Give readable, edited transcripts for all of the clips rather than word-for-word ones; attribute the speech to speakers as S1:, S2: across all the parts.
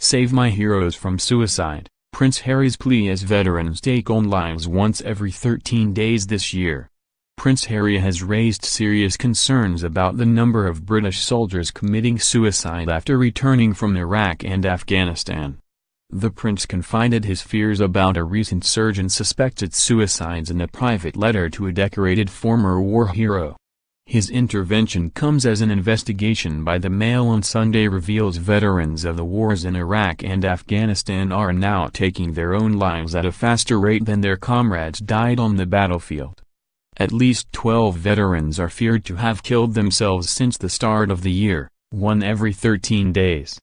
S1: Save my heroes from suicide. Prince Harry's plea as veterans take own lives once every 13 days this year. Prince Harry has raised serious concerns about the number of British soldiers committing suicide after returning from Iraq and Afghanistan. The prince confided his fears about a recent surge in suspected suicides in a private letter to a decorated former war hero. His intervention comes as an investigation by the Mail on Sunday reveals veterans of the wars in Iraq and Afghanistan are now taking their own lives at a faster rate than their comrades died on the battlefield. At least 12 veterans are feared to have killed themselves since the start of the year, one every 13 days.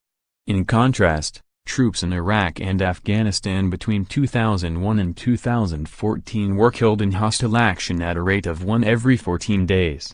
S1: In contrast, troops in Iraq and Afghanistan between 2001 and 2014 were killed in hostile action at a rate of one every 14 days.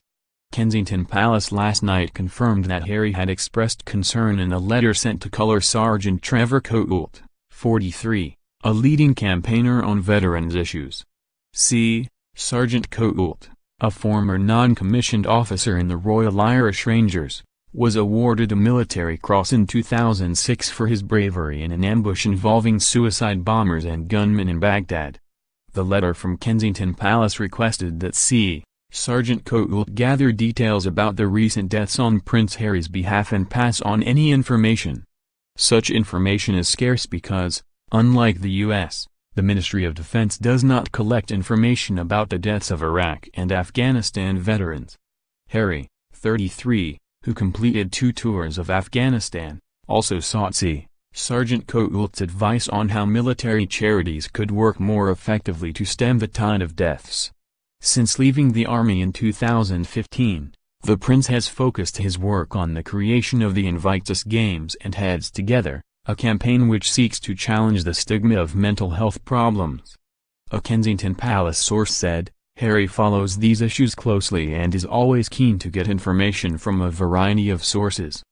S1: Kensington Palace last night confirmed that Harry had expressed concern in a letter sent to Colour Sergeant Trevor Coault, 43, a leading campaigner on veterans issues. C. Sergeant Coault, a former non-commissioned officer in the Royal Irish Rangers, was awarded a Military Cross in 2006 for his bravery in an ambush involving suicide bombers and gunmen in Baghdad. The letter from Kensington Palace requested that C. Sergeant Coault gather details about the recent deaths on Prince Harry's behalf and pass on any information. Such information is scarce because, unlike the U.S., the Ministry of Defense does not collect information about the deaths of Iraq and Afghanistan veterans. Harry, 33, who completed 2 tours of Afghanistan, also sought C. Sergeant Coault's advice on how military charities could work more effectively to stem the tide of deaths. Since leaving the army in 2015, the prince has focused his work on the creation of the Invictus Games and Heads Together, a campaign which seeks to challenge the stigma of mental health problems. A Kensington Palace source said, Harry follows these issues closely and is always keen to get information from a variety of sources.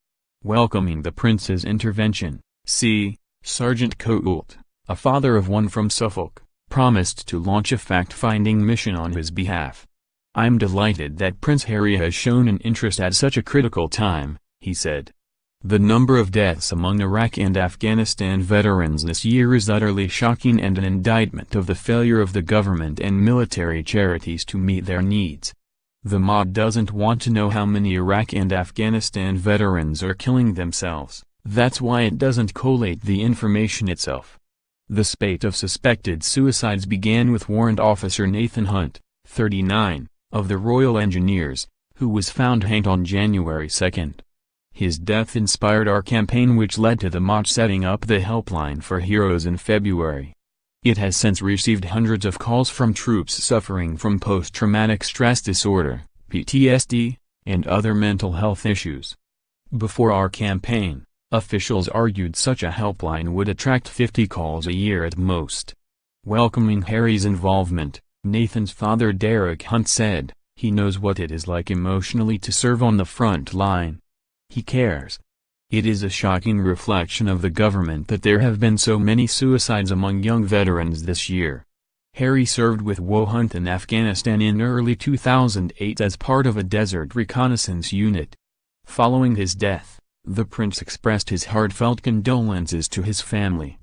S1: Welcoming the prince's intervention, C. Sergeant Coault, a father of one from Suffolk, promised to launch a fact-finding mission on his behalf. I'm delighted that Prince Harry has shown an interest at such a critical time, he said. The number of deaths among Iraq and Afghanistan veterans this year is utterly shocking and an indictment of the failure of the government and military charities to meet their needs. The mob doesn't want to know how many Iraq and Afghanistan veterans are killing themselves, that's why it doesn't collate the information itself. The spate of suspected suicides began with Warrant Officer Nathan Hunt, 39, of the Royal Engineers, who was found hanged on January 2. His death inspired our campaign which led to the Mott setting up the helpline for heroes in February. It has since received hundreds of calls from troops suffering from post-traumatic stress disorder, PTSD, and other mental health issues. Before our campaign, officials argued such a helpline would attract 50 calls a year at most. Welcoming Harry's involvement, Nathan's father Derek Hunt said, he knows what it is like emotionally to serve on the front line. He cares. It is a shocking reflection of the government that there have been so many suicides among young veterans this year. Harry served with Hunt in Afghanistan in early 2008 as part of a desert reconnaissance unit. Following his death, the prince expressed his heartfelt condolences to his family.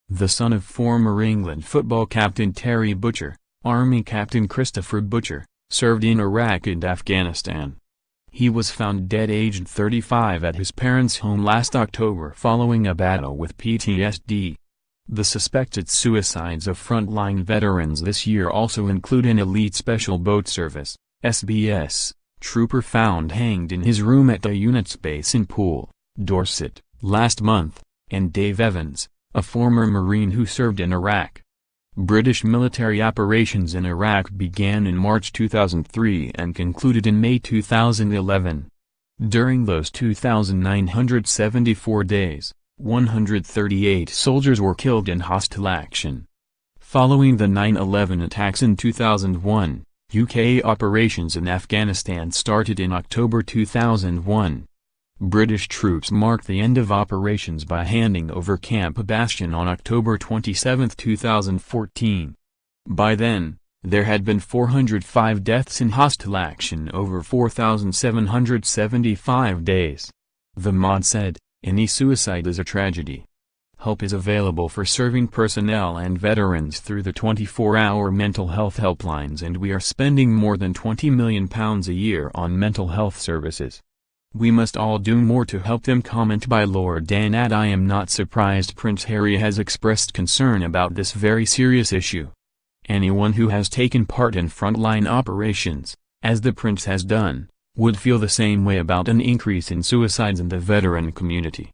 S1: The son of former England football captain Terry Butcher, Army Captain Christopher Butcher, served in Iraq and Afghanistan. He was found dead aged 35 at his parents' home last October following a battle with PTSD. The suspected suicides of frontline veterans this year also include an Elite Special Boat Service, SBS, trooper found hanged in his room at the unit's base in Poole, Dorset, last month, and Dave Evans, a former Marine who served in Iraq. British military operations in Iraq began in March 2003 and concluded in May 2011. During those 2,974 days, 138 soldiers were killed in hostile action. Following the 9/11 attacks in 2001, UK operations in Afghanistan started in October 2001. British troops marked the end of operations by handing over Camp Bastion on October 27, 2014. By then, there had been 405 deaths in hostile action over 4,775 days. The Mod said, any suicide is a tragedy. Help is available for serving personnel and veterans through the 24-hour mental health helplines, and we are spending more than £20 million a year on mental health services. We must all do more to help them. Comment by Lord Dan. I am not surprised Prince Harry has expressed concern about this very serious issue. Anyone who has taken part in frontline operations, as the Prince has done, would feel the same way about an increase in suicides in the veteran community.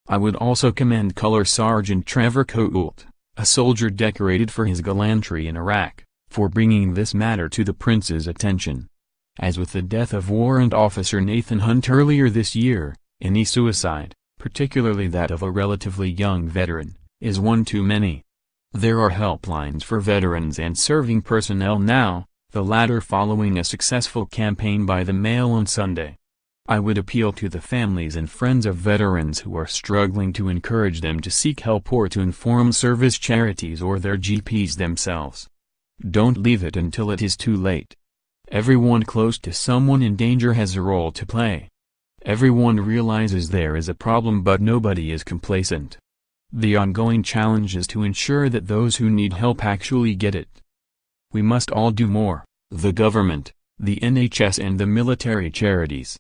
S1: I would also commend Colour Sergeant Trevor Coult, a soldier decorated for his gallantry in Iraq, for bringing this matter to the Prince's attention. As with the death of Warrant Officer Nathan Hunt earlier this year, any suicide, particularly that of a relatively young veteran, is one too many. There are helplines for veterans and serving personnel now, the latter following a successful campaign by the Mail on Sunday. I would appeal to the families and friends of veterans who are struggling to encourage them to seek help or to inform service charities or their GPs themselves. Don't leave it until it is too late. Everyone close to someone in danger has a role to play. Everyone realizes there is a problem, but nobody is complacent. The ongoing challenge is to ensure that those who need help actually get it. We must all do more, the government, the NHS and the military charities.